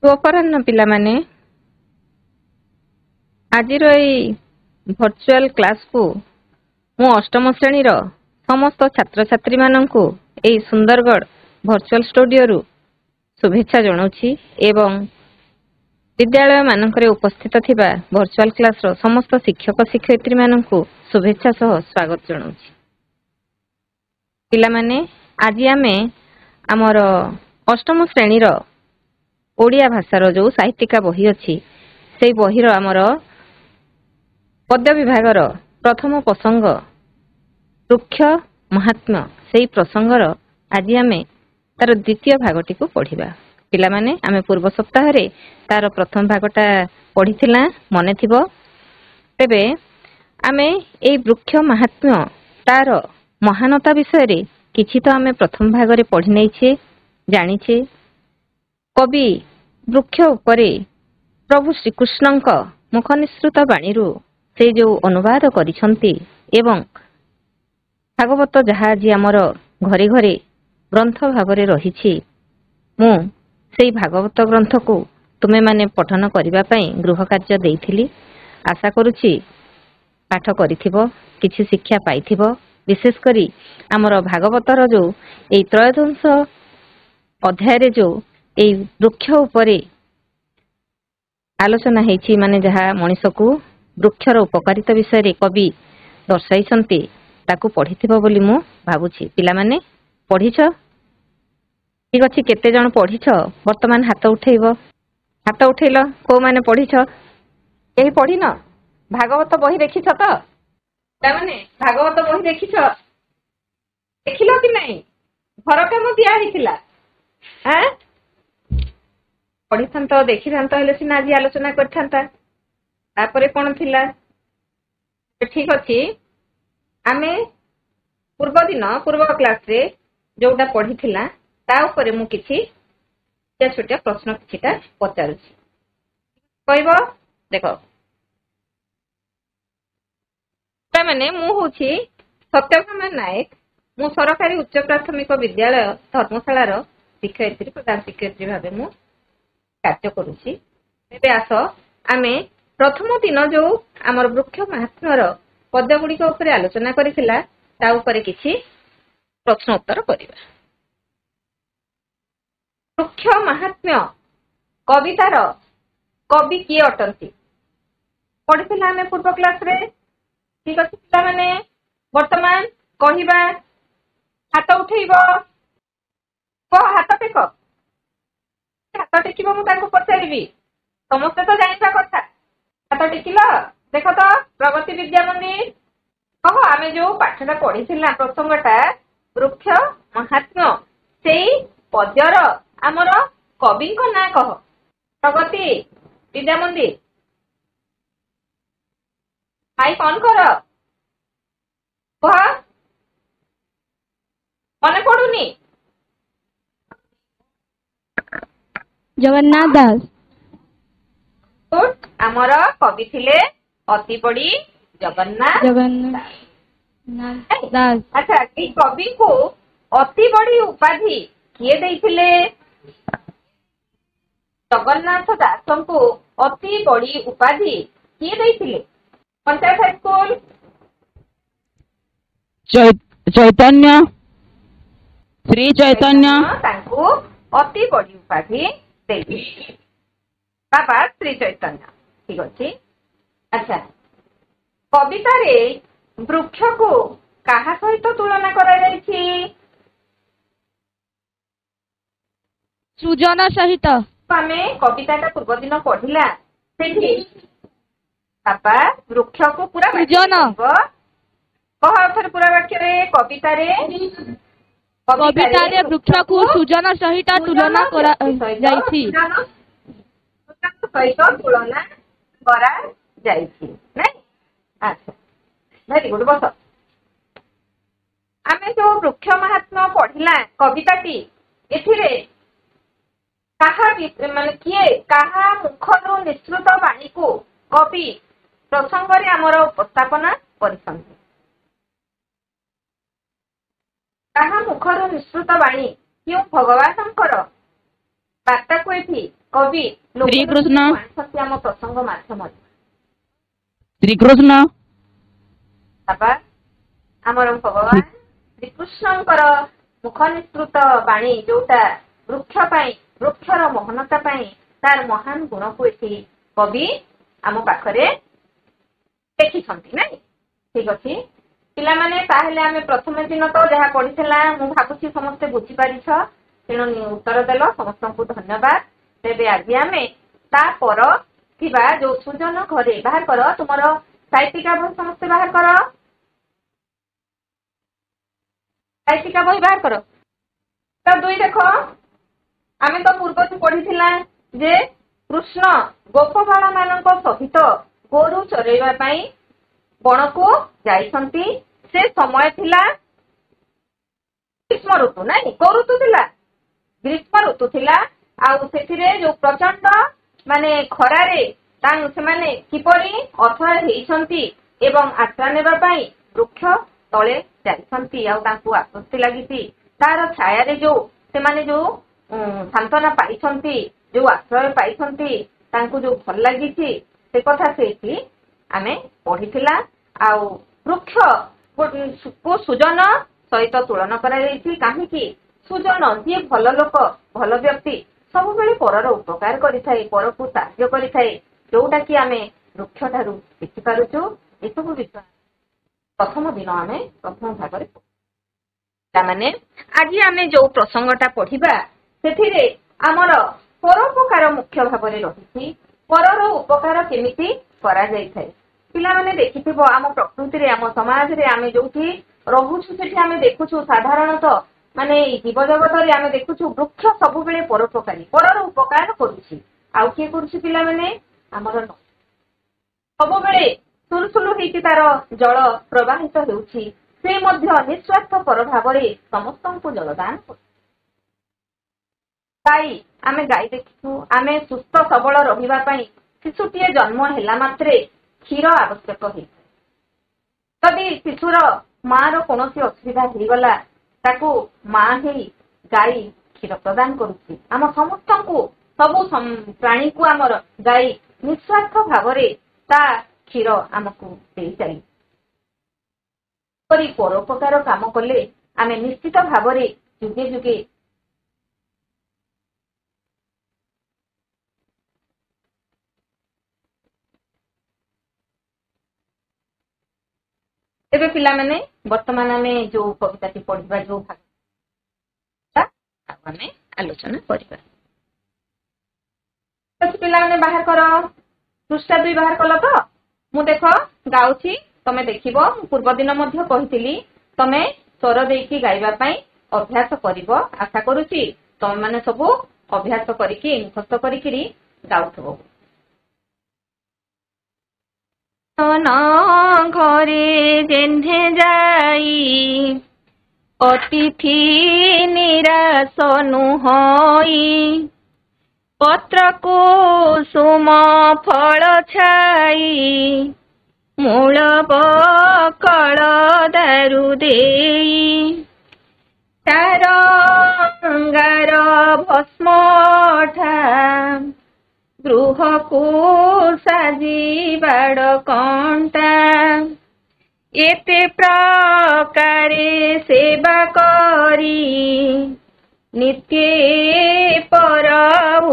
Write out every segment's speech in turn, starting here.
ସୁଅପରାହ୍ନ ପିଲାମାନେ, ଆଜିର ଏଇ ଭର୍ଚୁଆଲ କ୍ଲାସକୁ ମୁଁ ଅଷ୍ଟମ ଶ୍ରେଣୀର ସମସ୍ତ ଛାତ୍ରଛାତ୍ରୀମାନଙ୍କୁ ଏଇ ସୁନ୍ଦରଗଡ଼ ଭର୍ଚୁଆଲ ଷ୍ଟୁଡିଓରୁ ଶୁଭେଚ୍ଛା ଜଣାଉଛି ଏବଂ ବିଦ୍ୟାଳୟମାନଙ୍କରେ ଉପସ୍ଥିତ ଥିବା ଭର୍ଚୁଆଲ କ୍ଲାସର ସମସ୍ତ ଶିକ୍ଷକ ଶିକ୍ଷୟିତ୍ରୀମାନଙ୍କୁ ଶୁଭେଚ୍ଛା ସହ ସ୍ୱାଗତ ଜଣାଉଛି। ପିଲାମାନେ, ଆଜି ଆମେ ଆମର ଅଷ୍ଟମ ଶ୍ରେଣୀର ଓଡ଼ିଆ ଭାଷାର ଯେଉଁ ସାହିତ୍ୟିକା ବହି ଅଛି ସେଇ ବହିର ଆମର ପଦ୍ୟ ବିଭାଗର ପ୍ରଥମ ପ୍ରସଙ୍ଗ ବୃକ୍ଷ ମହାତ୍ମ୍ୟ ସେଇ ପ୍ରସଙ୍ଗର ଆଜି ଆମେ ତାର ଦ୍ୱିତୀୟ ଭାଗଟିକୁ ପଢ଼ିବା। ପିଲାମାନେ, ଆମେ ପୂର୍ବ ସପ୍ତାହରେ ତାର ପ୍ରଥମ ଭାଗଟା ପଢ଼ିଥିଲା, ମନେ ଥିବ। ତେବେ ଆମେ ଏଇ ବୃକ୍ଷ ମହାତ୍ମ୍ୟ ତାର ମହାନତା ବିଷୟରେ କିଛି ତ ଆମେ ପ୍ରଥମ ଭାଗରେ ପଢ଼ି ନେଇଛେ, ଜାଣିଛେ। କବି ବୃକ୍ଷ ଉପରେ ପ୍ରଭୁ ଶ୍ରୀକୃଷ୍ଣଙ୍କ ମୁଖ ନିଃସୃତ ବାଣୀରୁ ସେ ଯେଉଁ ଅନୁବାଦ କରିଛନ୍ତି ଏବଂ ଭାଗବତ ଯାହା ଆଜି ଆମର ଘରେ ଘରେ ଗ୍ରନ୍ଥ ଭାବରେ ରହିଛି, ମୁଁ ସେଇ ଭାଗବତ ଗ୍ରନ୍ଥକୁ ତୁମେମାନେ ପଠନ କରିବା ପାଇଁ ଗୃହ କାର୍ଯ୍ୟ ଦେଇଥିଲି। ଆଶା କରୁଛି ପାଠ କରିଥିବ, କିଛି ଶିକ୍ଷା ପାଇଥିବ। ବିଶେଷ କରି ଆମର ଭାଗବତର ଯେଉଁ ଏଇ ତ୍ରୟୋଦଶ ଅଧ୍ୟାୟରେ ଯେଉଁ ଏଇ ବୃକ୍ଷ ଉପରେ ଆଲୋଚନା ହେଇଛି, ମାନେ ଯାହା ମଣିଷକୁ ବୃକ୍ଷର ଉପକାରିତା ବିଷୟରେ କବି ଦର୍ଶାଇଛନ୍ତି, ତାକୁ ପଢ଼ିଥିବ ବୋଲି ମୁଁ ଭାବୁଛି। ପିଲାମାନେ ପଢ଼ିଛ? ଠିକ ଅଛି, କେତେ ଜଣ ପଢ଼ିଛ ବର୍ତ୍ତମାନ ହାତ ଉଠେଇବ। ହାତ ଉଠେଇଲ, କୋଉମାନେ ପଢ଼ିଛ? କେହି ପଢ଼ିନ? ଭାଗବତ ବହି ଦେଖିଛ ତ? ପିଲାମାନେ ଭାଗବତ ବହି ଦେଖିଛ? ଦେଖିଲ କି ନାହିଁ? ଘର କାମ ଦିଆ ହେଇଥିଲା। ପଢ଼ିଥାନ୍ତ, ଦେଖିଥାନ୍ତ, ହେଲେ ସିନା ଆଜି ଆଲୋଚନା କରିଥାନ୍ତା। ତାପରେ କଣ ଥିଲା? ଠିକ ଅଛି, ଆମେ ପୂର୍ବ କ୍ଲାସରେ ଯୋଉଟା ପଢ଼ିଥିଲା ତା ଉପରେ ମୁଁ କିଛି ଛୋଟିଆ ପ୍ରଶ୍ନ କିଛିଟା ପଚାରୁଛି, କହିବ। ଦେଖ ପିଲାମାନେ, ମୁଁ ହଉଛି ସତ୍ୟଭାମା ନାୟକ। ମୁଁ ସରକାରୀ ଉଚ୍ଚ ପ୍ରାଥମିକ ବିଦ୍ୟାଳୟ ଧର୍ମଶାଳାର ଶିକ୍ଷୟିତ୍ରୀ, ପ୍ରଧାନ ଶିକ୍ଷୟିତ୍ରୀ ଭାବେ ମୁଁ କାର୍ଯ୍ୟ କରୁଛି। ଏବେ ଆସ ଆମେ ପ୍ରଥମ ଦିନ ଯୋଉ ଆମର ବୃକ୍ଷ ମହାତ୍ମ୍ୟର ପଦ୍ୟ ଗୁଡ଼ିକ ଉପରେ ଆଲୋଚନା କରିଥିଲା ତା ଉପରେ କିଛି ପ୍ରଶ୍ନ ଉତ୍ତର କରିବା। ବୃକ୍ଷ ମହାତ୍ମ୍ୟ କବିତାର କବି କିଏ ଅଟନ୍ତି? ପଢିଥିଲା ଆମେ ପୂର୍ବ କ୍ଲାସରେ। ଠିକ ଅଛି ପିଲାମାନେ, ବର୍ତ୍ତମାନ କହିବା। ହାତ ଉଠେଇବ, ହାତ ଟେକ। ହାତ ଟେକିବ, ମୁଁ ତାଙ୍କୁ ପଚାରିବି। ସମସ୍ତେ ତ ଜାଣିବା କଥା। ହାତ ଟେକିଲ? ଦେଖ ତ, ପ୍ରଗତି ବିଦ୍ୟା ମନ୍ଦିର କହ, ଆମେ ଯୋଉ ପାଠଟା ପଢିଥିଲା ପ୍ରସଙ୍ଗଟା ବୃକ୍ଷ ମହାତ୍ମ୍ୟ, ସେଇ ପଦ୍ୟର ଆମର କବିଙ୍କ ନାଁ କହ। ପ୍ରଗତି ବିଦ୍ୟା ମନ୍ଦିର, ମାଇକ୍ ଅନ୍ କର। କହ, ମନେ ପଡୁନି? ଜଗନ୍ନାଥ ଦାସ। ଆମର କବି ଥିଲେ ଅତି ବଡି ଜଗନ୍ନାଥ ଦାସ। ଆଚ୍ଛା, ଏଇ କବିଙ୍କୁ ଅତି ବଡି ଉପାଧି କିଏ ଦେଇଥିଲେ? ଜଗନ୍ନାଥ ଦାସଙ୍କୁ ଅତି ବଡି ଉପାଧି କିଏ ଦେଇଥିଲେ? ପଞ୍ଚାୟତ ହାଇସ୍କୁଲ ଚୈତନ୍ୟ, ଶ୍ରୀ ଚୈତନ୍ୟ ତାଙ୍କୁ ଅତି ବଡି ଉପାଧି ଦେଇଥିଲେ, ବାବା ଶ୍ରୀ ଚୈତନ୍ୟ। ଠିକ ଅଛି। ଆଚ୍ଛା, କବିତାରେ ବୃକ୍ଷକୁ କାହା ସହିତ ତୁଳନା କରାଯାଇଛି? ସୃଜନ ସହିତ। ଆମେ କବିତାଟା ପୂର୍ବ ଦିନ ପଢିଲା, ସେଠି ବାପା ବୃକ୍ଷକୁ ପୁରା ସୃଜନ। କହ ଥରେ ପୁରା ବାକ୍ୟରେ। କବିତାରେ ବୃକ୍ଷକୁ ସୃଜନ ସହିତ ତୁଳନା କରାଯାଇଛି। ତୁଳନା କରାଯାଇଛି, ନାଇଁ? ଆଚ୍ଛା, ଭେରି ଗୁଡ। ବସ। ଆମେ ଯୋଉ ବୃକ୍ଷ ମହାତ୍ମ୍ୟ ପଢିଲା କବିତାଟି, ଏଥିରେ କାହା କିଏ କାହା ମୁଖରୁ ନିଃସୃତ ବାଣୀକୁ କବି ପ୍ରସଙ୍ଗରେ ଆମର ଉପସ୍ଥାପନା କରିଛନ୍ତି? କାହା ମୁଖରୁ ନିଃସୃତ ବାଣୀ? କେଉଁ ଭଗବାନଙ୍କର ବାର୍ତ୍ତାକୁ ଏଠି କବି ଶ୍ରୀକୃଷ୍ଣ ଆଣିଛନ୍ତି ଆମ ପ୍ରସଙ୍ଗ ମାଧ୍ୟମରେ। ଶ୍ରୀକୃଷ୍ଣ ବାବା ଆମର ଭଗବାନ ଶ୍ରୀକୃଷ୍ଣଙ୍କର ମୁଖ ନିସୃତ ବାଣୀ ଯୋଉଟା ବୃକ୍ଷ ପାଇଁ ବୃକ୍ଷର ମହାନତା ପାଇଁ ତାର ମହାନ ଗୁଣକୁ ଏଠି କବି ଆମ ପାଖରେ ଦେଖିଛନ୍ତି ନାଇଁ। ଠିକ ଅଛି ପିଲାମାନେ, ତାହେଲେ ଆମେ ପ୍ରଥମ ଦିନ ତ ଯାହା ପଢିଥିଲା ମୁଁ ଭାବୁଛି ସମସ୍ତେ ବୁଝିପାରିଛ, ତେଣୁ ଉତ୍ତର ଦେଲ, ସମସ୍ତଙ୍କୁ ଧନ୍ୟବାଦ। ତେବେ ଆଜି ଆମେ ତାପର ଥିବା ଯୋଉ ସୃଜନ ଘରେ ବାହାର କର, ତୁମର ସାହିତ୍ୟିକା ବହି ସମସ୍ତେ ବାହାର କର, ସାହିତ୍ୟିକା ବହି ବାହାର କର। ତ 2 ଦେଖ, ଆମେ ତ ପୂର୍ବରୁ ପଢିଥିଲା ଯେ କୃଷ୍ଣ ଗୋପବାଳ ମାନଙ୍କ ସହିତ ଗୋରୁ ଚରେଇବା ପାଇଁ ବଣକୁ ଯାଇଛନ୍ତି। ସେ ସମୟ ଥିଲା ଗ୍ରୀଷ୍ମ ଋତୁ, ନାଇଁ କୋଉ ଋତୁ ଥିଲା? ଗ୍ରୀଷ୍ମ ଋତୁ ଥିଲା। ଆଉ ସେଥିରେ ଯୋଉ ପ୍ରଚଣ୍ଡ ମାନେ ଖରାରେ ସେମାନେ କିପରି ଅଥୟ ହେଇଛନ୍ତି ଏବଂ ଆଶ୍ରୟ ନେବା ପାଇଁ ବୃକ୍ଷ ତଳେ ଯାଇଛନ୍ତି। ଆଉ ତାଙ୍କୁ ଆଶ୍ୱସ୍ତି ଲାଗିଛି, ତାର ଛାୟାରେ ଯୋଉ ସେମାନେ ଯୋଉ ସାନ୍ତ୍ୱନା ପାଇଛନ୍ତି, ଯୋଉ ଆଶ୍ରୟ ପାଇଛନ୍ତି, ତାଙ୍କୁ ଯୋଉ ଭଲ ଲାଗିଛି ସେ କଥା ସେଇଠି ଆମେ ପଢିଥିଲା। ଆଉ ବୃକ୍ଷ କୁ ସୁଜନ ସହିତ ତୁଳନା କରାଯାଇଛି। କାହିଁକି? ସୁଜନ ଯିଏ ଭଲ ଲୋକ, ଭଲ ବ୍ୟକ୍ତି, ସବୁବେଳେ ପରର ଉପକାର କରିଥାଏ, ପରକୁ ସାହାଯ୍ୟ କରିଥାଏ, ଯୋଉଟା କି ଆମେ ବୃକ୍ଷ ଠାରୁ ଶିଖିପାରୁଛୁ। ଏସବୁ ବିଷୟ ପ୍ରଥମ ଦିନ ଆମେ ପ୍ରଥମ ଭାଗରେ ପିଲାମାନେ ଆଜି ଆମେ ଯୋଉ ପ୍ରସଙ୍ଗଟା ପଢିବା ସେଥିରେ ଆମର ପରୋପକାର ମୁଖ୍ୟ ଭାବରେ ରହିଛି। ପରର ଉପକାର କେମିତି କରାଯାଇଥାଏ। ପିଲାମାନେ ଦେଖିଥିବ ଆମ ପ୍ରକୃତିରେ, ଆମ ସମାଜରେ ଆମେ ଯୋଉଠି ରହୁଛୁ ସେଠି ଆମେ ଦେଖୁଛୁ ସାଧାରଣତଃ ମାନେ ଜୀବଜଗତରେ ଆମେ ଦେଖୁଛୁ ବୃକ୍ଷ ସବୁବେଳେ ପରୋପକାରୀ, ପରର ଉପକାର କରୁଛି। ଆଉ କିଏ କରୁଛି ପିଲାମାନେ? ଆମର ସବୁବେଳେ ସୁଲସୁଲୁ ହେଇକି ତାର ଜଳ ପ୍ରବାହିତ ହେଉଛି, ସେ ମଧ୍ୟ ନିଃସ୍ୱାର୍ଥପର ଭାବରେ ସମସ୍ତଙ୍କୁ ଜଳଦାନ କରୁଛି। ଗାଈ, ଆମେ ଗାଈ ଦେଖିଛୁ, ଆମେ ସୁସ୍ଥ ସବଳ ରହିବା ପାଇଁ ଶିଶୁଟିଏ ଜନ୍ମ ହେଲା ମାତ୍ରେ କ୍ଷୀର ଆବଶ୍ୟକ ହେଇଥାଏ। ଯଦି ଶିଶୁର ମାର କୌଣସି ଅସୁବିଧା ହେଇଗଲା, ତାକୁ ମା ହେଇ ଗାଈ କ୍ଷୀର ପ୍ରଦାନ କରୁଛି। ଆମ ସମସ୍ତଙ୍କୁ, ସବୁ ପ୍ରାଣୀକୁ ଆମର ଗାଈ ନିଃସ୍ୱାର୍ଥ ଭାବରେ ତା କ୍ଷୀର ଆମକୁ ଦେଇ ଚାଲି। ପରୋପକାର କାମ କଲେ ଆମେ ନିଶ୍ଚିତ ଭାବରେ ଯୁଗେ ଯୁଗେ ଏବେ ପିଲାମାନେ ବର୍ତ୍ତମାନ ଆମେ ଯୋଉ କବିତାଟି ପଢିବା, ଯୋଉ ଭାଗ ଆମେ ଆଲୋଚନା କରିବା। ପିଲାମାନେ ବାହାର କର, ପୃଷ୍ଠା 2 ବାହାର କଲ ତ? ମୁଁ ଦେଖ ଗାଉଛି, ତମେ ଦେଖିବ। ମୁଁ ପୂର୍ବ ଦିନ ମଧ୍ୟ କହିଥିଲି ତମେ ସ୍ୱର ଦେଇକି ଗାଇବା ପାଇଁ ଅଭ୍ୟାସ କରିବ। ଆଶା କରୁଛି ତମେ ମାନେ ସବୁ ଅଭ୍ୟାସ କରିକି ମୁଖସ୍ଥ କରିକିରି ଗାଉଥିବ। ଘରେ ଯେହ୍ନେ ଯାଇ ଅତିଥି ନିରାଶ ନୁହଇ, ପତ୍ର କୁସୁମ ଫଳ ଛାଇ, ମୂଳ ବକଳ ଦାରୁ ଦେଇ, ତାର ଅଙ୍ଗାର ଭସ୍ମ ଠା, ଗୃହକୁ ସାଜି ବାଡ଼ କଣ୍ଟା, ଏତେ ପ୍ରକାରେ ସେବା କରି ନିତ୍ୟେ ପର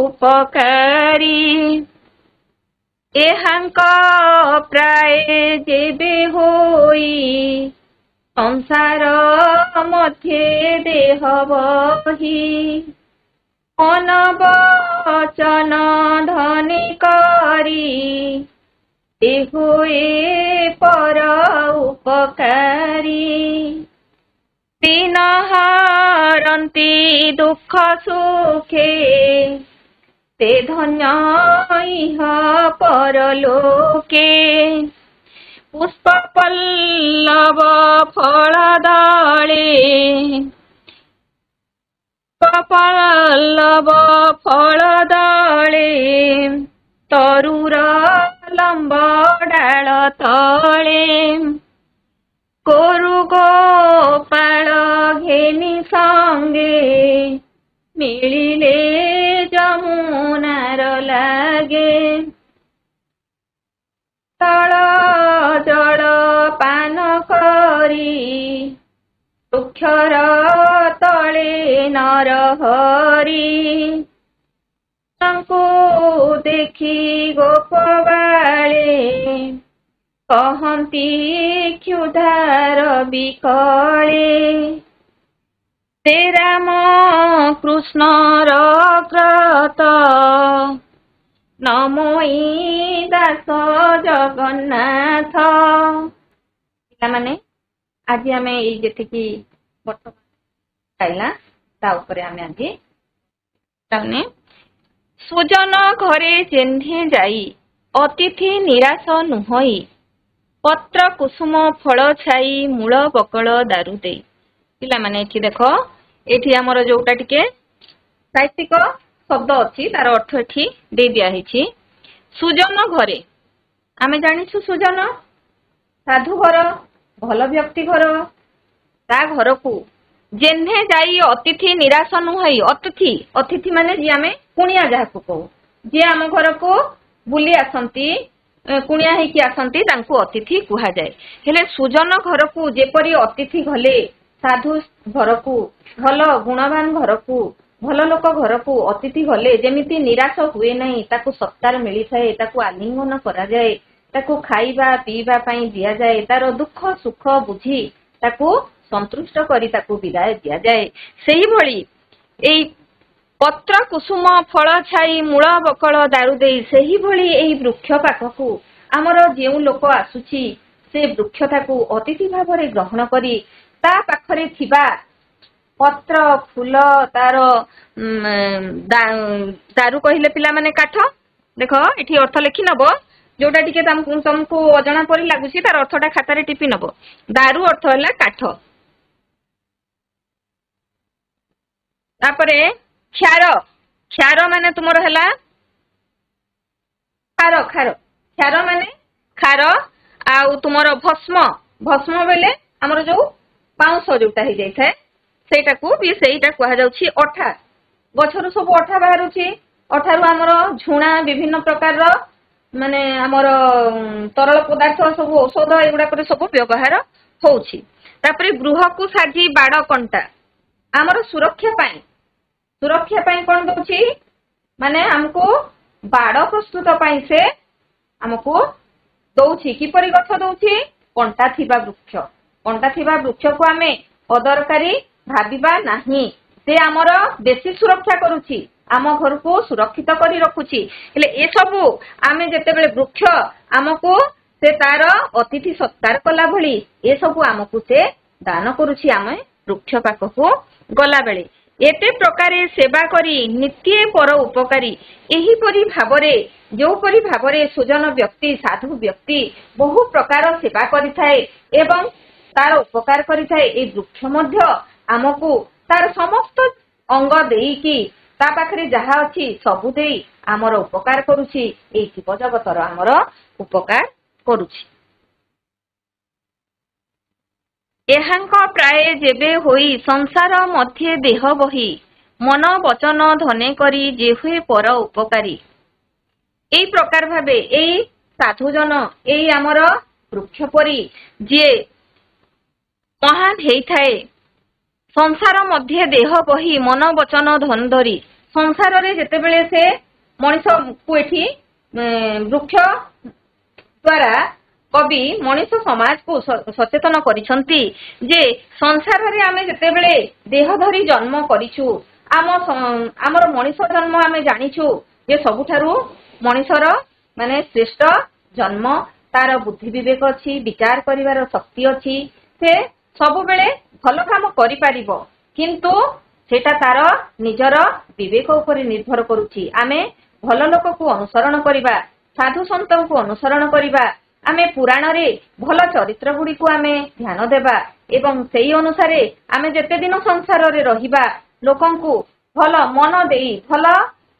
ଉପକାରୀ, ଏହାଙ୍କ ପ୍ରାୟ ଯେବେ ହୋଇ, ସଂସାର ମଧ୍ୟରେ ଦେହ ବହି, ମନ ବଚନ ଧନି କରି, ହୁଏ ପର ଉପକାରୀ, ଦିନ ହରନ୍ତି ଦୁଃଖ ସୁଖେ, ସେ ଧନ୍ୟ ଇହ ପରଲୋକେ, ପୁଷ୍ପ ପଲ୍ଲବ ଫଳ ଦଳେ, ପଲ୍ଲବ ଫଳ ଦଳେ, ତରୁର ଲମ୍ବ ଡାଳ ତଳେ, ଗୋରୁ ଗୋପାଳ ଘେନି ସଙ୍ଗେ, ମିଳିଲେ ଯମୁନାର ଲାଗେ ତଳ ଜଳ ପାନ କରି ବୃକ୍ଷର ତଳେ ନରହରି ତାଙ୍କୁ ଦେଖି ଗୋପବାଳେ କହନ୍ତି କ୍ଷୁଧାର ବିକଳେ ସେ ରାମ କୃଷ୍ଣର କ୍ରତ ନମୋଇ ଦାସ ଜଗନ୍ନାଥ। ପିଲାମାନେ ଆଜି ଆମେ ଏଇ ଯେତିକି ବର୍ତ୍ତମାନ ପାଇଲା ତା ଉପରେ ଆମେ ଆଜି ତାମାନେ ସୁଜନ ଘରେ ଯେହ୍ନେ ଯାଇ ଅତିଥି ନିରାଶ ନୁହଇ ପତ୍ର କୁସୁମ ଫଳ ଛାଇ ମୂଳ ବକଳ ଦାରୁ ଦେଇ। ପିଲାମାନେ ଏଠି ଦେଖ ଏଠି ଆମର ଯୋଉଟା ଟିକେ ସାହିତ୍ୟିକ ଶବ୍ଦ ଅଛି ତାର ଅର୍ଥ ଏଠି ଦେଇ ଦିଆ ହେଇଛି। ସୁଜନ ଘରେ ଆମେ ଜାଣିଛୁ ସୁଜନ ସାଧୁ ଘର ଭଲ ବ୍ୟକ୍ତି ଘର ତା ଘରକୁ ଯେହ୍ନେ ଯାଇ ଅତିଥି ନିରାଶ ନୁହଇ ଅତିଥି ଅତିଥି ମାନେ ଯିଏ ଆମେ କୁଣିଆ ଯାହାକୁ କହୁ ଯିଏ ଆମ ଘରକୁ ବୁଲି ଆସନ୍ତି କୁଣିଆ ହେଇକି ଆସନ୍ତି ତାଙ୍କୁ ଅତିଥି କୁହାଯାଏ। ହେଲେ ସୁଜନ ଘରକୁ ଯେପରି ଅତିଥି ଗଲେ ସାଧୁ ଘରକୁ ଭଲ ଗୁଣବାନ ଘରକୁ ଭଲ ଲୋକ ଘରକୁ ଅତିଥି ଗଲେ ଯେମିତି ନିରାଶ ହୁଏ ନାହିଁ ତାକୁ ସତ୍କାର ମିଳିଥାଏ ତାକୁ ଆଲିଙ୍ଗନ କରାଯାଏ ତାକୁ ଖାଇବା ପିଇବା ପାଇଁ ଦିଆଯାଏ ତାର ଦୁଃଖ ସୁଖ ବୁଝି ତାକୁ ସନ୍ତୁଷ୍ଟ କରି ତାକୁ ବିଦାୟ ଦିଆଯାଏ। ସେହିଭଳି ଏଇ ପତ୍ର କୁସୁମ ଫଳ ଛାଇ ମୂଳ ବକଳ ଦାରୁ ଦେଇ ସେହିଭଳି ଏହି ବୃକ୍ଷ ପାଖକୁ ଆମର ଯେଉଁ ଲୋକ ଆସୁଛି ସେ ବୃକ୍ଷ ତାକୁ ଅତିଥି ଭାବରେ ଗ୍ରହଣ କରି ତା ପାଖରେ ଥିବା ପତ୍ର ଫୁଲ ତାର ଦାରୁ କହିଲେ ପିଲାମାନେ କାଠ ଦେଖ ଏଠି ଅର୍ଥ ଲେଖି ନବ ଯୋଉଟା ଟିକେ ତମକୁ ଅଜଣା ପରି ଲାଗୁଛି ତାର ଅର୍ଥଟା ଖାତାରେ ଟିପି ନବ। ଦାରୁ ଅର୍ଥ ହେଲା କାଠ। ତାପରେ କ୍ଷାର କ୍ଷାର ମାନେ ତୁମର ହେଲା ଖାର ଖାର କ୍ଷାର ମାନେ ଖାର ଆଉ ତୁମର ଭସ୍ମ ଭସ୍ମ ବେଲେ ଆମର ଯୋଉ ପାଉଁଶ ଯୋଉଟା ହେଇଯାଇଥାଏ ସେଇଟାକୁ ବି ସେଇଟା କୁହାଯାଉଛି ଅଠା। ଗଛରୁ ସବୁ ଅଠା ବାହାରୁଛି ଅଠାରୁ ଆମର ଝୁଣା ବିଭିନ୍ନ ପ୍ରକାରର ମାନେ ଆମର ତରଳ ପଦାର୍ଥ ସବୁ ଔଷଧ ଏଗୁଡାକରେ ସବୁ ବ୍ୟବହାର ହଉଛି। ତାପରେ ଗୃହକୁ ସାଜି ବାଡ଼ କଣ୍ଟା ଆମର ସୁରକ୍ଷା ପାଇଁ କଣ ଦଉଛି ମାନେ ଆମକୁ ବାଡ଼ ପ୍ରସ୍ତୁତ ପାଇଁ ସେ ଆମକୁ ଦଉଛି। କିପରି ଗଛ ଦଉଛି କଣ୍ଟା ଥିବା ବୃକ୍ଷକୁ ଆମେ ଅଦରକାରୀ ଭାବିବା ନାହିଁ। ସେ ଆମର ବେଶୀ ସୁରକ୍ଷା କରୁଛି ଆମ ଘରକୁ ସୁରକ୍ଷିତ କରି ରଖୁଛି। ହେଲେ ଏସବୁ ଆମେ ଯେତେବେଳେ ବୃକ୍ଷ ଆମକୁ ସେ ତାର ଅତିଥି ସତ୍କାର କଲା ଭଳି ଏସବୁ ଆମକୁ ସେ ଦାନ କରୁଛି ଆମେ ବୃକ୍ଷ ପାଖକୁ ଗଲାବେଳେ। ଏତେ ପ୍ରକାରେ ସେବା କରି ନିତ୍ୟ ପର ଉପକାରୀ ଏହିପରି ଭାବରେ ଯୋଉପରି ଭାବରେ ସୁଜନ ବ୍ୟକ୍ତି ସାଧୁ ବ୍ୟକ୍ତି ବହୁ ପ୍ରକାର ସେବା କରିଥାଏ ଏବଂ ତାର ଉପକାର କରିଥାଏ ଏଇ ବୃକ୍ଷ ମଧ୍ୟ ଆମକୁ ତାର ସମସ୍ତ ଅଙ୍ଗ ଦେଇକି ତା ପାଖରେ ଯାହା ଅଛି ସବୁ ଦେଇ ଆମର ଉପକାର କରୁଛି। ଏଇ ଜୀବ ଜଗତର ଆମର ଉପକାର କରୁଛି। ଏହାଙ୍କ ପ୍ରାୟ ଯେବେ ହୋଇ ସଂସାର ମଧ୍ୟରେ ଦେହ ବହି ମନ ବଚନ ଧନେ କରି ଯେ ହୁଏ ପର ଉପକାରୀ। ଏଇ ପ୍ରକାର ଭାବେ ଏଇ ସାଧୁଜନ ଏଇ ଆମର ବୃକ୍ଷ ପରି ଯିଏ ମହାନ ହେଇଥାଏ ସଂସାର ମଧ୍ୟରେ ଦେହ ବହି ମନ ବଚନ ଧନ ଧରି ସଂସାରରେ ଯେତେବେଳେ ସେ ମଣିଷକୁ ଏଠି ବୃକ୍ଷ ଦ୍ୱାରା କବି ମଣିଷ ସମାଜକୁ ସଚେତନ କରିଛନ୍ତି ଯେ ସଂସାରରେ ଆମେ ଯେତେବେଳେ ଦେହ ଧରି ଜନ୍ମ କରିଛୁ ଆମର ମଣିଷ ଜନ୍ମ ଆମେ ଜାଣିଛୁ ଯେ ସବୁଠାରୁ ମଣିଷର ମାନେ ଶ୍ରେଷ୍ଠ ଜନ୍ମ ତାର ବୁଦ୍ଧି ବିବେକ ଅଛି ବିଚାର କରିବାର ଶକ୍ତି ଅଛି ସେ ସବୁବେଳେ ଭଲ କାମ କରିପାରିବ କିନ୍ତୁ ସେଟା ତାର ନିଜର ବିବେକ ଉପରେ ନିର୍ଭର କରୁଛି। ଆମେ ଭଲ ଲୋକକୁ ଅନୁସରଣ କରିବା ସାଧୁ ସନ୍ତଙ୍କୁ ଅନୁସରଣ କରିବା ଆମେ ପୁରାଣରେ ଭଲ ଚରିତ୍ର ଗୁଡ଼ିକୁ ଆମେ ଧ୍ୟାନ ଦେବା ଏବଂ ସେହି ଅନୁସାରେ ଆମେ ଯେତେ ଦିନ ସଂସାରରେ ରହିବା ଲୋକଙ୍କୁ ଭଲ ମନ ଦେଇ ଭଲ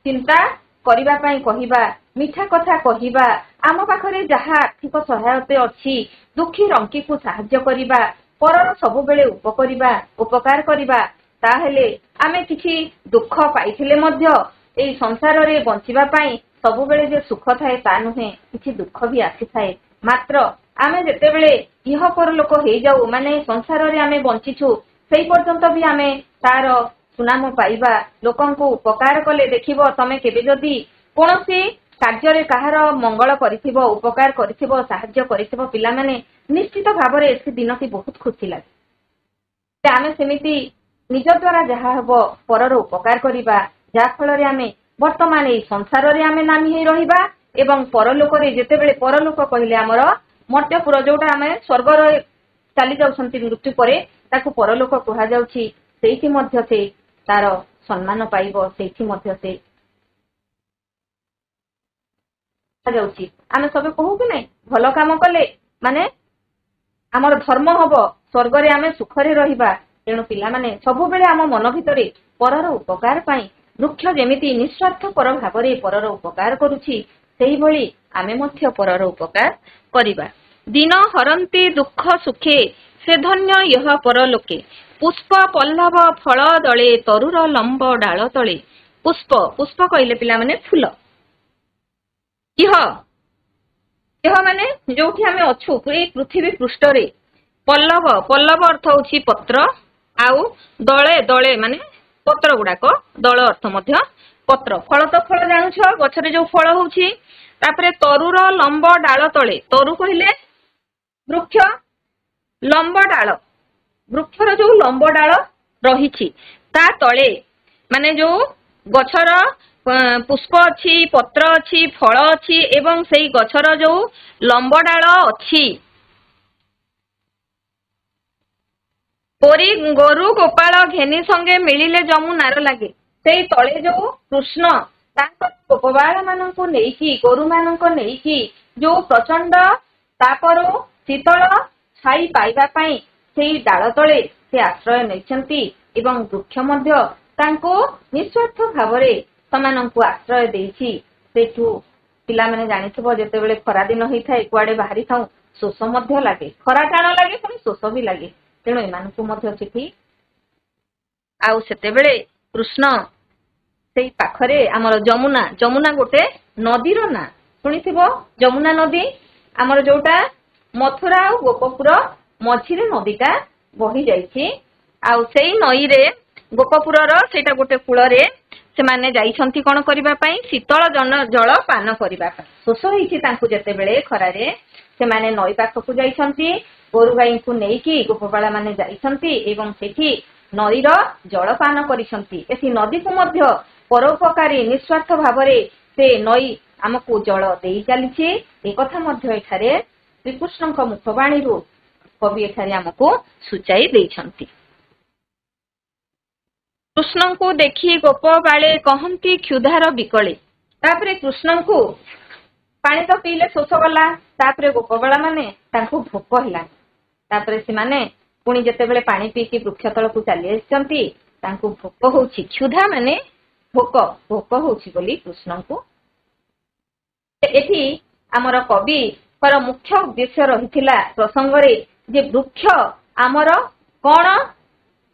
ଚିନ୍ତା କରିବା ପାଇଁ କହିବା ମିଠା କଥା କହିବା ଆମ ପାଖରେ ଯାହା ଆର୍ଥିକ ସହାୟତା ଅଛି ଦୁଃଖୀ ରଙ୍କିକୁ ସାହାଯ୍ୟ କରିବା ପରର ସବୁବେଳେ ଉପକାର କରିବା ତାହେଲେ ଆମେ କିଛି ଦୁଃଖ ପାଇଥିଲେ ମଧ୍ୟ ଏଇ ସଂସାରରେ ବଞ୍ଚିବା ପାଇଁ ସବୁବେଳେ ଯେ ସୁଖ ଥାଏ ତା ନୁହେଁ, କିଛି ଦୁଃଖ ବି ଆସିଥାଏ। ମାତ୍ର ଆମେ ଯେତେବେଳେ ଇହ ପରଲୋକ ହେଇଯାଉ, ମାନେ ସଂସାରରେ ଆମେ ବଞ୍ଚିଛୁ, ସେଇ ପର୍ଯ୍ୟନ୍ତ ବି ଆମେ ତାର ସୁନାମ ପାଇବା, ଲୋକଙ୍କୁ ଉପକାର କଲେ ଦେଖିବ, ତମେ କେବେ ଯଦି କୌଣସି କାର୍ଯ୍ୟରେ କାହାର ମଙ୍ଗଳ କରିଥିବ, ଉପକାର କରିଥିବ, ସାହାଯ୍ୟ କରିଥିବ ପିଲାମାନେ, ନିଶ୍ଚିତ ଭାବରେ ସେ ଦିନଟି ବହୁତ ଖୁସି ଲାଗେ। ଆମେ ସେମିତି ନିଜ ଦ୍ୱାରା ଯାହା ହେବ ପରର ଉପକାର କରିବା, ଯାହା ଫଳରେ ଆମେ ବର୍ତ୍ତମାନ ଏଇ ସଂସାରରେ ଆମେ ନାମୀ ହେଇ ରହିବା ଏବଂ ପରଲୋକରେ, ଯେତେବେଳେ ପରଲୋକ କହିଲେ ଆମର ମର୍ତ୍ତ୍ୟପୁର, ଯୋଉଟା ଆମେ ସ୍ୱର୍ଗରେ ଚାଲି ଯାଉଛନ୍ତି ମୃତ୍ୟୁ ପରେ, ତାକୁ ପରଲୋକ କୁହାଯାଉଛି। ସେଇଠି ମଧ୍ୟ ସେ ତାର ସମ୍ମାନ ପାଇବ, ସେଇଠି ମଧ୍ୟ ସେ ଯାଉଛି। ଆମେ ସବୁ କହୁ କି ନାଇଁ, ଭଲ କାମ କଲେ ମାନେ ଆମର ଧର୍ମ ହବ, ସ୍ୱର୍ଗରେ ଆମେ ସୁଖରେ ରହିବା। ତେଣୁ ପିଲାମାନେ ସବୁବେଳେ ଆମ ମନ ଭିତରେ ପରର ଉପକାର ପାଇଁ, ବୃକ୍ଷ ଯେମିତି ନିଃସ୍ୱାର୍ଥପର ଭାବରେ ପରର ଉପକାର କରୁଛି, ସେହିଭଳି ଆମେ ମଧ୍ୟ ପରର ଉପକାର କରିବା। ଦିନ ହରନ୍ତି ଦୁଃଖ ସୁଖେ, ସେ ଧନ୍ୟ ଇହ ପରଲୋକେ। ପୁଷ୍ପ ପଲ୍ଲବ ଫଳ ଦଳେ, ତରୁର ଲମ୍ବ ଡାଳ ତଳେ। ପୁଷ୍ପ, ପୁଷ୍ପ କହିଲେ ପିଲାମାନେ ଫୁଲ। ଇହ, ଇହ ମାନେ ଯୋଉଠି ଆମେ ଅଛୁ ଏଇ ପୃଥିବୀ ପୃଷ୍ଠରେ। ପଲ୍ଲବ, ପଲ୍ଲବ ଅର୍ଥ ହଉଛି ପତ୍ର, ଆଉ ଦଳେ, ଦଳେ ମାନେ ପତ୍ର ଗୁଡାକ, ଦଳ ଅର୍ଥ ମଧ୍ୟ ପତ୍ର। ଫଳ ତ ଫଳ ଜାଣୁଛ, ଗଛରେ ଯୋଉ ଫଳ ହଉଛି। ତାପରେ ତରୁର ଲମ୍ବ ଡାଳ ତଳେ, ତରୁ କହିଲେ ବୃକ୍ଷ, ଲମ୍ବ ଡାଳ, ବୃକ୍ଷର ଯୋଉ ଲମ୍ବ ଡାଳ ରହିଛି ତା ତଳେ, ମାନେ ଯୋଉ ଗଛର ପୁଷ୍ପ ଅଛି, ପତ୍ର ଅଛି, ଫଳ ଅଛି ଏବଂ ସେଇ ଗଛର ଯୋଉ ଲମ୍ବ ଡାଳ ଅଛି, ପରି ଗୋରୁ ଗୋପାଳ ଘେନି ସଙ୍ଗେ ମିଳିଲେ ଯମୁନାର ଲାଗେ। ସେଇ ତଳେ ଯୋଉ କୃଷ୍ଣ ତାଙ୍କ ଗୋପାଳ ମାନଙ୍କୁ ନେଇକି, ଗୋରୁ ମାନଙ୍କୁ ନେଇକି ଯୋଉ ପ୍ରଚଣ୍ଡ ତାପରୁ ଶୀତଳ ଛାଇ ପାଇବା ପାଇଁ ସେଇ ଡାଳ ତଳେ ସେ ଆଶ୍ରୟ ନେଇଛନ୍ତି ଏବଂ ବୃକ୍ଷ ମଧ୍ୟ ତାଙ୍କୁ ନିଃସ୍ୱାର୍ଥ ଭାବରେ ସେମାନଙ୍କୁ ଆଶ୍ରୟ ଦେଇଛି। ସେଠୁ ପିଲାମାନେ ଜାଣିଥିବ, ଯେତେବେଳେ ଖରା ଦିନ ହେଇଥାଏ କୁଆଡେ ବାହାରିଥାଉ, ଶୋଷ ମଧ୍ୟ ଲାଗେ, ଖରା ଟାଣ ଲାଗେ, ପୁଣି ଶୋଷ ବି ଲାଗେ। ତେଣୁ ଏମାନଙ୍କୁ ମଧ୍ୟ ସେଠି, ଆଉ ସେତେବେଳେ କୃଷ୍ଣ ସେଇ ପାଖରେ ଆମର ଯମୁନା, ଯମୁନା ଗୋଟେ ନଦୀର ନାଁ ଶୁଣିଥିବ, ଯମୁନା ନଦୀ ଆମର ଯୋଉଟା ମଥୁରା ଆଉ ଗୋପପୁର ମଝିରେ ନଦୀଟା ବହି ଯାଇଛି। ଆଉ ସେଇ ନଈରେ ଗୋପପୁରର ସେଇଟା ଗୋଟେ କୂଳରେ ସେମାନେ ଯାଇଛନ୍ତି କଣ କରିବା ପାଇଁ, ଶୀତଳ ଜଳ ପାନ କରିବା ପାଇଁ। ଶୋଷ ହେଇଛି ତାଙ୍କୁ ଯେତେବେଳେ ଖରାରେ, ସେମାନେ ନଈ ପାଖକୁ ଯାଇଛନ୍ତି, ଗୋରୁ ଗାଈଙ୍କୁ ନେଇକି ଗୋପବାଳା ମାନେ ଯାଇଛନ୍ତି ଏବଂ ସେଠି ନଈର ଜଳପାନ କରିଛନ୍ତି। ଏଠି ନଦୀକୁ ମଧ୍ୟ ପରୋପକାରୀ ନିଃସ୍ୱାର୍ଥ ଭାବରେ ସେ ନଈ ଆମକୁ ଜଳ ଦେଇ ଚାଲିଛି। ଏକଥା ମଧ୍ୟ ଏଠାରେ ଶ୍ରୀକୃଷ୍ଣଙ୍କ ମୁଖବାଣୀରୁ କବି ଏଠାରେ ଆମକୁ ସୂଚାଇ ଦେଇଛନ୍ତି। କୃଷ୍ଣଙ୍କୁ ଦେଖି ଗୋପବାଳେ କହନ୍ତି କ୍ଷୁଧାର ବିକଳେ। ତାପରେ କୃଷ୍ଣଙ୍କୁ ପାଣି ତ ପିଇଲେ ଶୋଷ ଗଲା, ତାପରେ ଗୋପବାଳା ମାନେ ତାଙ୍କୁ ଭୋକ ହେଲାନି। ତାପରେ ସେମାନେ ପୁଣି ଯେତେବେଳେ ପାଣି ପିଇକି ବୃକ୍ଷ ତଳକୁ ଚାଲି ଆସିଛନ୍ତି, ତାଙ୍କୁ ଭୋକ ହଉଛି। କ୍ଷୁଧା ମାନେ ଭୋକ, ଭୋକ ହଉଛି ବୋଲି କୃଷ୍ଣଙ୍କୁ। ଏଠି ଆମର କବିଙ୍କର ମୁଖ୍ୟ ଉଦ୍ଦେଶ୍ୟ ରହିଥିଲା ପ୍ରସଙ୍ଗରେ ଯେ ବୃକ୍ଷ ଆମର କଣ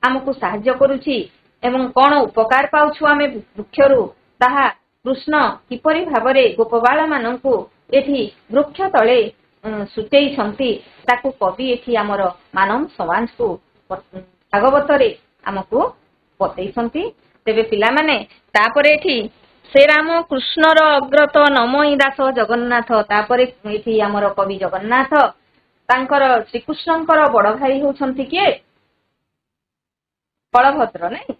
ଆମକୁ ସାହାଯ୍ୟ କରୁଛି ଏବଂ କଣ ଉପକାର ପାଉଛୁ ଆମେ ବୃକ୍ଷରୁ, ତାହା କୃଷ୍ଣ କିପରି ଭାବରେ ଗୋପବାଳ ମାନଙ୍କୁ ଏଠି ବୃକ୍ଷ ତଳେ ସୂଚେଇଛନ୍ତି, ତାକୁ କବି ଏଠି ଆମର ମାନବ ସମାଜକୁ ଭାଗବତରେ ଆମକୁ ବତେଇଛନ୍ତି। ତେବେ ପିଲାମାନେ ତାପରେ ଏଠି ସେ ରାମ କୃଷ୍ଣର ଅଗ୍ରତ ନମଇ ଦାସ ଜଗନ୍ନାଥ, ତାପରେ ଏଠି ଆମର କବି ଜଗନ୍ନାଥ ତାଙ୍କର ଶ୍ରୀକୃଷ୍ଣଙ୍କର ବଡ ଭାଇ ହଉଛନ୍ତି କିଏ, ବଳଭଦ୍ର ନାଇଁ,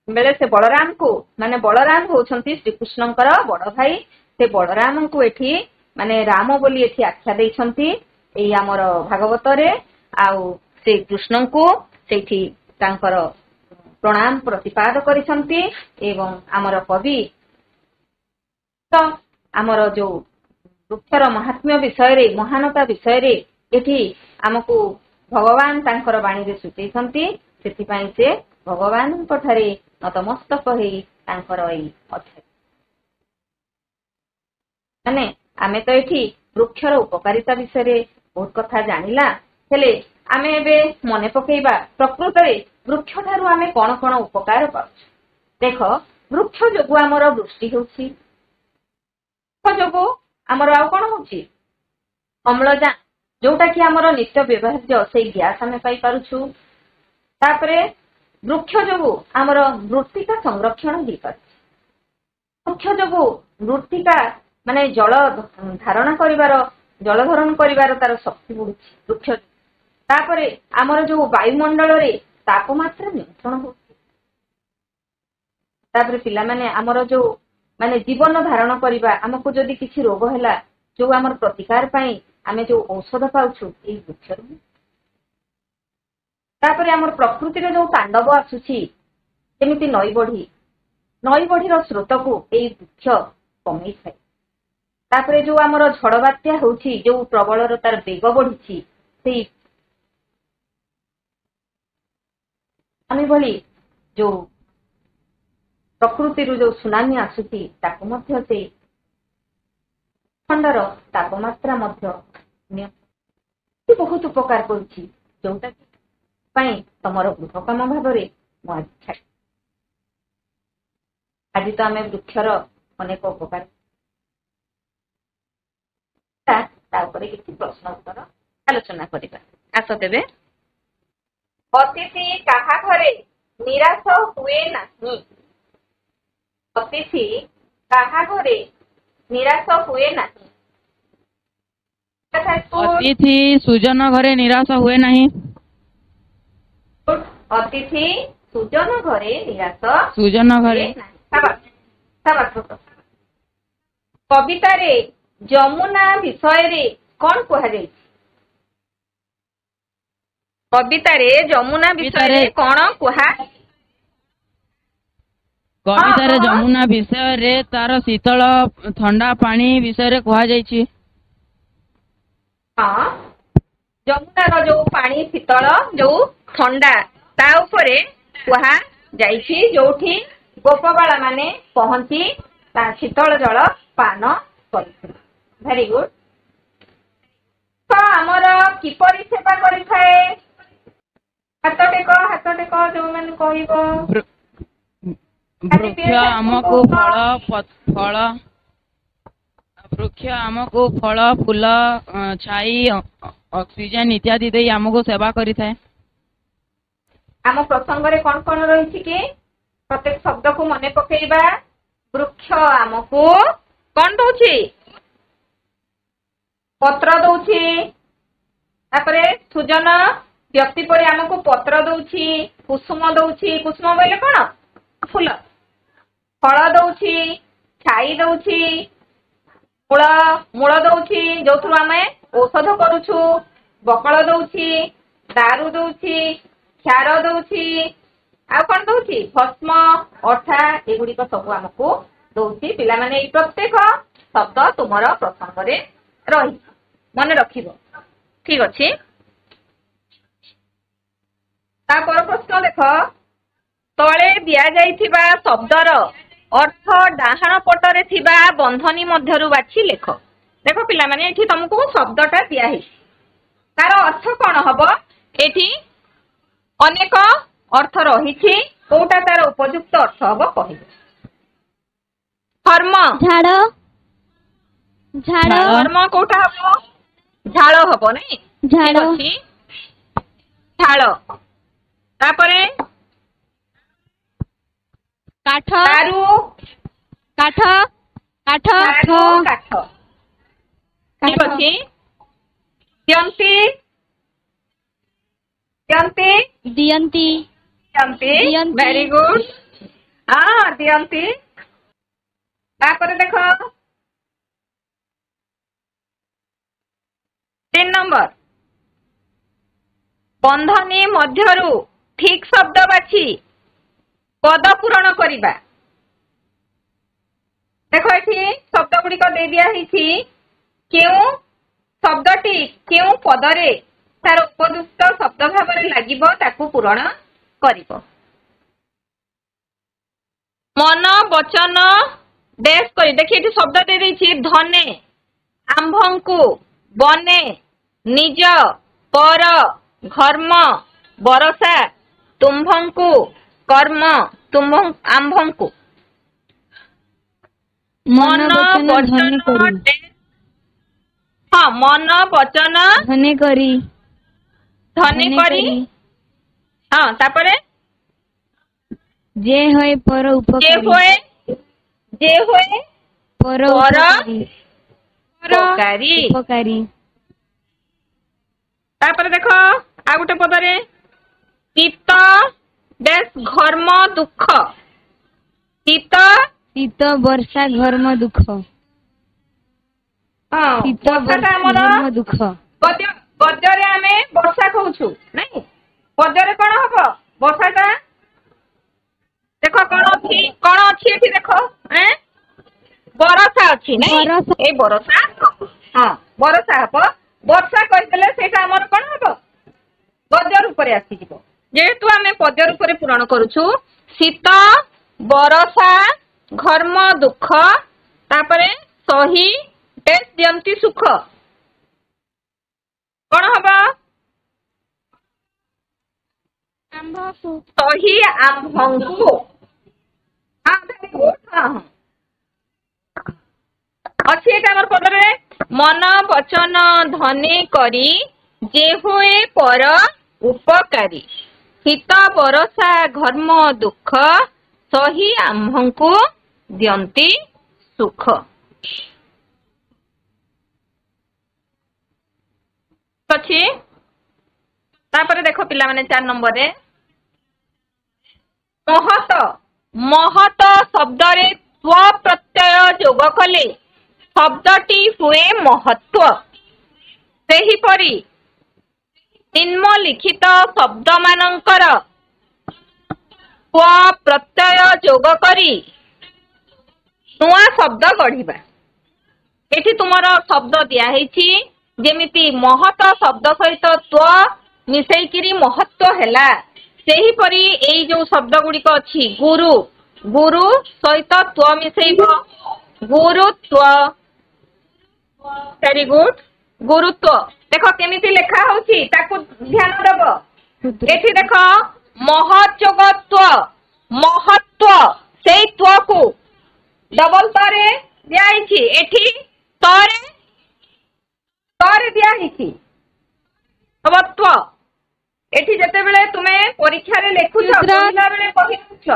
ବେଳେ ସେ ବଳରାମକୁ, ମାନେ ବଳରାମ ହଉଛନ୍ତି ଶ୍ରୀକୃଷ୍ଣଙ୍କର ବଡ ଭାଇ। ସେ ବଳରାମଙ୍କୁ ଏଠି ମାନେ ରାମ ବୋଲି ଏଠି ଆଖ୍ୟା ଦେଇଛନ୍ତି ଏଇ ଆମର ଭାଗବତରେ। ଆଉ ସେ କୃଷ୍ଣଙ୍କୁ ସେଇଠି ତାଙ୍କର ପ୍ରଣାମ ପ୍ରତିପାଦ କରିଛନ୍ତି ଏବଂ ଆମର କବି ତ ଆମର ଯୋଉ ବୃକ୍ଷର ମହାତ୍ମ୍ୟ ବିଷୟରେ, ମହାନତା ବିଷୟରେ ଏଠି ଆମକୁ ଭଗବାନ ତାଙ୍କର ବାଣୀରେ ସୂଚେଇଛନ୍ତି। ସେଥିପାଇଁ ସେ ଭଗବାନଙ୍କ ଠାରେ ନତମସ୍ତକ ହେଇ ତାଙ୍କର ଏଇ ଅଧ୍ୟାୟ, ମାନେ ଆମେ ତ ଏଠି ବୃକ୍ଷର ଉପକାରିତା ବିଷୟରେ ବହୁତ କଥା ଜାଣିଲା, ହେଲେ ଆମେ ଏବେ ମନେ ପକେଇବା ପ୍ରକୃତରେ वृक्ष ठारू आमे कौन कौन उपकार पाउछु देख वृक्ष जोगु आमर वृष्टि होउछि वृक्ष जोगु आमर आ कौन होउछि अम्लजान जोटा कि आमर नित्य व्यवहार्य से गैस आमे पाई पारुछु तापरे वृक्ष जोगु आमर मृत्तिका संरक्षण हो पारुछि वृक्ष जोगु मृत्तिका माने जल धारण करिवार जल धारण करिवार तार शक्ति बढ़ुछि वृक्ष तापरे आमर जो वायुमंडल रे तापमात्रा नियंत्रण हो तापरे पिला माने आमर जो माने जीवन धारण करिबा हमको जदि किछि रोग हैला जो आमर प्रतिकार पई आमे जो औषध पाउछु एई वृक्ष रे तापरे आमर प्रकृति रे जो तांडव आसुछि जेमिति नई बढ़ी रो स्रोत को एई वृक्ष कमै थाए तापरे जो आमर झड़ बात्या होउछि जो प्रबल रो तार बेग बढ़िछि सेई आमे भली जो प्रकृति रो जो सुनामी आसुछि ताको मध्य से खंडर तापमात्रा मध्य बहुत उपकार करुछि जोटा पई तमर गृह काम भाव रे मो आज तो आमे वृक्षर अनेक उपकार किसी प्रश्न उत्तर आलोचना करिबा आस तेबे अतिथि काहा घरे निराश हुए नहीं अतिथि काहा घरे निराश हुए नहीं अतिथि सुजन घरे निराश हुए नहीं अतिथि सुजन घरे निराश सुजन घरे कविता रे जमुना विषय रे कौन कहा जाय कविता रे जमुना विषय रे कौन कहा कविता रे जमुना विषय रे तार शीतल ठंडा पानी विषय रे कहा जायछि हां जमुना रो जो पानी शीतल जो ठंडा ता ऊपरे कहा जायछि जोठी गोपबाला माने पहुंची ता शीतल जल पान करथिले वेरी गुड तो हमर किपरि सेवा करि थाए हाथ टेक जो मन कहइबो वृक्ष हमको फल वृक्ष हमको फल फूल छाई ऑक्सीजन इत्यादि दे हमको सेवा करि थाए आम प्रसंग रे कोन कोन रहिछि कि प्रत्येक शब्द को मने पकेइबा वृक्ष हमको कोन दोछि पत्र दोछि तापरे सुजन व्यक्ति परे हमको पत्र दोछि कुसुम बोले कोन फूल फल दोछि छाई दोछि मूल दोछि जोथु आमे औषध करूछु बकल दोछि दारू दोछि क्षार दोछि आ कोन दोछि भस्म अठा एगुडी को सब हमको दोछि पिला माने ई प्रत्येक शब्द तुमर प्रसंग रे रही मन रखिबो ठीक अछि ता पर प्रश्न देखो तळे दिया जाइथिबा शब्दर अर्थ डाहाण पटरे थिबा बंधनी मध्यरु बाछि लेख देखो पिला माने एठी तुमको शब्दटा दिया है तार अर्थ कोन हबो एठी अनेक अर्थ रहिछि कोटा तार उपयुक्त अर्थ हबो कहिबो धर्म झाड़ झाड़ धर्म कोटा हबो झाड़ हबो नै झाड़ झाड़ तापरे काठ दारू काठ काठ काठ ठीक अछि दियंती दियंती वेरी गुड हाँ दियंती तापरे देखो 3 नंबर बंधनी मध्यरु ठीक शब्द बाछि पद पूरण करिबा देखो एठी शब्द गुडी को दे दिया हिछि केउ शब्दटी केउ पदरे तार उपयुक्त शब्द भाव रे लागिबो ताकू पूरण करिबो मन वचन देश करी देखि एठी शब्द दे दैछि धने आंभंकु बने निज पर घर्म बरसा ତୁମ୍ଭଙ୍କୁ କର୍ମ ଆମ୍ଭଙ୍କୁ ମନ ବଚନ ଧ୍ୱନି କରି ହଁ ମନ ବଚନ ଧ୍ୱନି କରି ଧ୍ୱନି କରି ହଁ ତାପରେ ଯେ ହୋଇ ପର ଉପକାରୀ ଯେ ହୁଏ ପର ପର ଉପକାରୀ ଉପକାରୀ। ତାପରେ ଦେଖ ଆଉ ଗୋଟେ ପଦରେ ଶୀତ ଡ୍ୟାସ୍ ଘର୍ମ ଦୁଃଖ ଶୀତ ଶୀତ ବର୍ଷା ଘର୍ମ ଦୁଃଖ ଶୀତ ବର୍ଷାଟା ଆମର ଘର୍ମ ଦୁଃଖ ପଦ୍ୟରେ ଆମେ ବର୍ଷା କହୁଛୁ ନାଇଁ ପଦ୍ୟରେ କଣ ହବ ବର୍ଷାଟା ଦେଖ କଣ ଅଛି ଏଠି ଦେଖ ବରଷା ଅଛି ନାଇଁ ଏଇ ବରଷା ହଁ ବରଷା ହବ ବର୍ଷା କହିଦେଲେ ସେଇଟା ଆମର କଣ ହବ ପଦ୍ୟ ରୂପରେ ଆସିଯିବ ଯେହେତୁ ଆମେ ପଦ୍ୟ ରୂପରେ ପୂରଣ କରୁଛୁ ଶୀତ ବରଷା ଘର୍ମ ଦୁଃଖ ତାପରେ ସହି ଦିଅନ୍ତି ସୁଖ କଣ ହବ ସହି ଆମ୍ଭଙ୍କୁ ଅଛି ଏଇଟା ଆମର ପଦରେ ମନ ବଚନ ଧ୍ୱନି କରି ଯେ ହୁଏ ପର ଉପକାରୀ ଶୀତ ବରଷା ଘର୍ମ ଦୁଃଖ ସହି ଆମ୍ଭଙ୍କୁ ଦିଅନ୍ତି ସୁଖ ଅଛି। ତାପରେ ଦେଖ ପିଲାମାନେ 4 ନମ୍ବରରେ ମହତ ଶବ୍ଦରେ ତ୍ୱ ପ୍ରତ୍ୟୟ ଯୋଗ କଲେ ଶବ୍ଦଟି ହୁଏ ମହତ୍ୱ ସେହିପରି ନିମ୍ନଲିଖିତ ଶବ୍ଦମାନଙ୍କର ତ୍ୱ ପ୍ରତ୍ୟୟ ଯୋଗ କରି ନୂଆ ଶବ୍ଦ ଗଢ଼ିବା ଏଠି ତୁମର ଶବ୍ଦ ଦିଆହେଇଛି ଯେମିତି ମହତ ଶବ୍ଦ ସହିତ ତ୍ୱ ମିଶେଇକିରି ମହତ୍ୱ ହେଲା ସେହିପରି ଏଇ ଯୋଉ ଶବ୍ଦ ଗୁଡିକ ଅଛି ଗୁରୁ ଗୁରୁ ସହିତ ତ୍ୱ ମିଶେଇବ ଗୁରୁତ୍ୱ ଭେରି ଗୁଡ୍ ଗୁରୁତ୍ୱ ଦେଖ କେମିତି ଲେଖା ହଉଛି ତାକୁ ଧ୍ୟାନ ଦବ ଏଠି ଦେଖ ମହତ୍ୱ ସେଇ ତ୍ୱକୁ ଡବଲ ତରେ ଦିଆହେଇଛି ଏଠି ତରେ ଦିଆହେଇଛି ତ୍ୱ ଏଠି ଯେତେବେଳେ ତୁମେ ପରୀକ୍ଷାରେ ଲେଖୁଛ କହିଲା ବେଳେ କହିଦଉଛ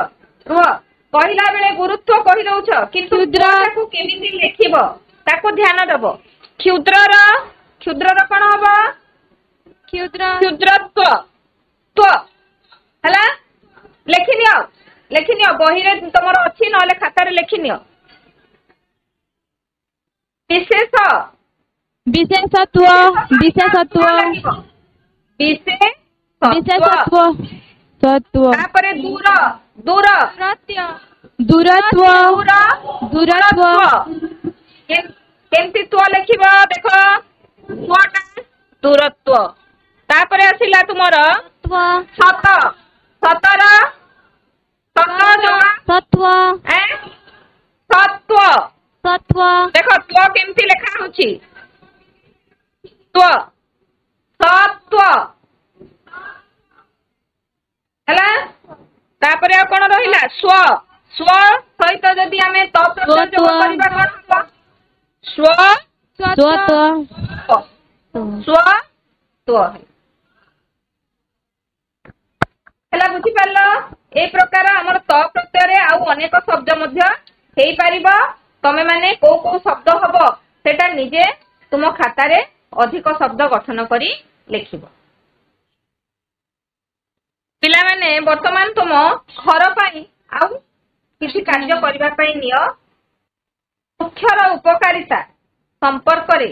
କହିଲା ବେଳେ ଗୁରୁତ୍ୱ କହିଦଉଛ କିନ୍ତୁ ତାକୁ କେମିତି ଲେଖିବ ତାକୁ ଧ୍ୟାନ ଦବ କ୍ଷୁଦ୍ରର କଣ ହବ କ୍ଷୁଦ୍ରତ୍ୱ ହେଲା ଲେଖିନିଅ ବହିରେ ତମର ଅଛି ନହେଲେ ଖାତାରେ ଲେଖିନିଅ ତାପରେ ଦୂରତ୍ୱ କେମିତି ତ୍ୱ ଲେଖିବ ଦେଖ ଦୂରତ୍ୱ ତାପରେ ଆସିଲା ତୁମର ସତ୍ୱ ଦେଖ ତ୍ୱ କେମିତି ଲେଖା ହଉଛି ସତ୍ୱ ହେଲା ତାପରେ ଆଉ କଣ ରହିଲା ସ୍ୱ ସହିତ ଯଦି ଆମେ ତ ପ୍ରତ୍ୟୟ ଯୋଗ କରିବା କଣ ହବ ସ୍ୱ ହେଲା ବୁଝିପାରିଲ এই ପ୍ରକାର ଆମର ତ ପ୍ରତ୍ୟୟରେ ଆଉ ଅନେକ ଶବ୍ଦ ମଧ୍ୟ ହେଇପାରିବ ତମେ ମାନେ କୋଉ ଶବ୍ଦ ହବ ସେଟା ନିଜେ ତୁମ ଖାତାରେ ଅଧିକ ଶବ୍ଦ ଗଠନ କରି ଲେଖିବ ପିଲାମାନେ ବର୍ତ୍ତମାନ ତୁମ ଘର ପାଇଁ ଆଉ କିଛି କାର୍ଯ୍ୟ କରିବା ପାଇଁ ନିଅ ବୃକ୍ଷର ଉପକାରିତା ସମ୍ପର୍କରେ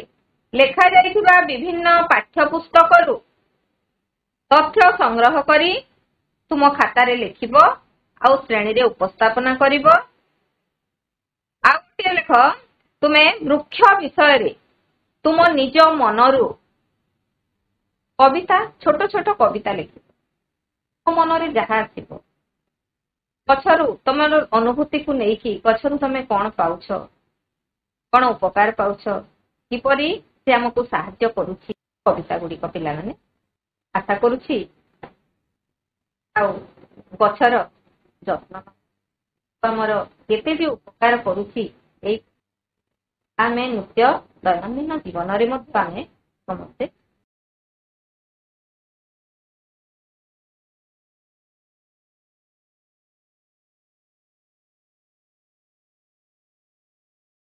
ଲେଖାଯାଇଥିବା ବିଭିନ୍ନ ପାଠ୍ୟପୁସ୍ତକରୁ ତଥ୍ୟ ସଂଗ୍ରହ କରି ତୁମ ଖାତାରେ ଲେଖିବ ଆଉ ଶ୍ରେଣୀରେ ଉପସ୍ଥାପନା କରିବ ଆଉ ଗୋଟିଏ ଲେଖ ତୁମେ ବୃକ୍ଷ ବିଷୟରେ ତୁମ ନିଜ ମନରୁ କବିତା ଛୋଟ ଛୋଟ କବିତା ଲେଖିବ ତୁମ ମନରେ ଯାହା ଆସିବ ଗଛରୁ ତମର ଅନୁଭୂତିକୁ ନେଇକି ଗଛରୁ ତମେ କଣ ପାଉଛ କଣ ଉପକାର ପାଉଛ କିପରି ସେ ଆମକୁ ସାହାଯ୍ୟ କରୁଛି କବିତା ଗୁଡିକ ପିଲାମାନେ ଆଶା କରୁଛି ଆଉ ଗଛର ଯତ୍ନ ଆମର କେତେ ବି ଉପକାର କରୁଛି ଏଇ ଆମେ ନିତ୍ୟ ଦୈନନ୍ଦିନ ଜୀବନରେ ମଧ୍ୟ ଆମେ ସମସ୍ତେ